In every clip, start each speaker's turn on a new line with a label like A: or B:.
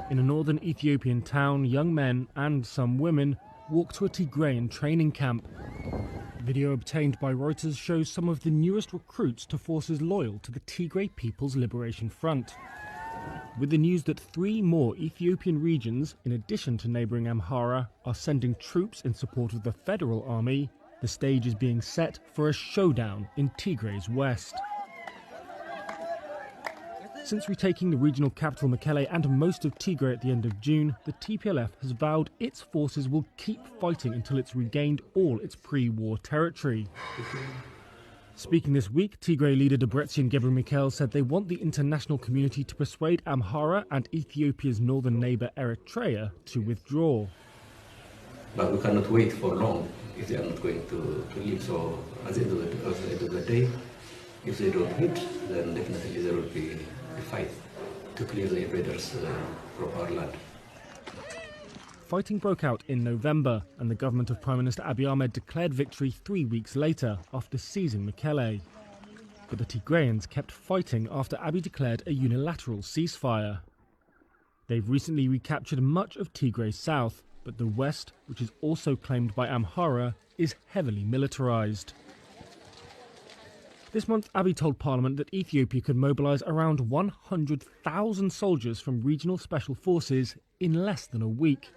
A: In a northern Ethiopian town, young men and some women walk to a Tigrayan training camp. Video obtained by Reuters shows some of the newest recruits to forces loyal to the Tigray People's Liberation Front. With the news that 3 more Ethiopian regions, in addition to neighbouring Amhara, are sending troops in support of the federal army, the stage is being set for a showdown in Tigray's west. Since retaking the regional capital Mekelle and most of Tigray at the end of June, the TPLF has vowed its forces will keep fighting until it's regained all its pre-war territory. Speaking this week, Tigray leader Debretsion Gebremichael said they want the international community to persuade Amhara and Ethiopia's northern neighbour Eritrea to withdraw.
B: But we cannot wait for long if they are not going to leave. So at the end of the day, if they don't hit, then definitely there will be a fight to clear the invaders from our land.
A: Fighting broke out in November, and the government of Prime Minister Abiy Ahmed declared victory 3 weeks later after seizing Mekelle. But the Tigrayans kept fighting after Abiy declared a unilateral ceasefire. They've recently recaptured much of Tigray's south, but the west, which is also claimed by Amhara, is heavily militarized. This month, Abiy told Parliament that Ethiopia could mobilise around 100,000 soldiers from regional special forces in less than a week.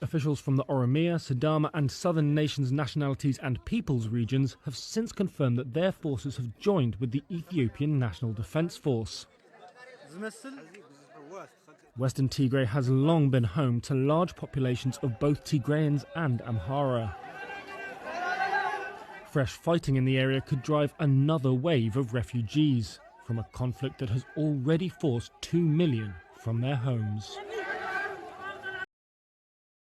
A: Officials from the Oromia, Sidama and Southern Nations Nationalities and Peoples regions have since confirmed that their forces have joined with the Ethiopian National Defence Force. Western Tigray has long been home to large populations of both Tigrayans and Amhara. Fresh fighting in the area could drive another wave of refugees from a conflict that has already forced 2 million from their homes.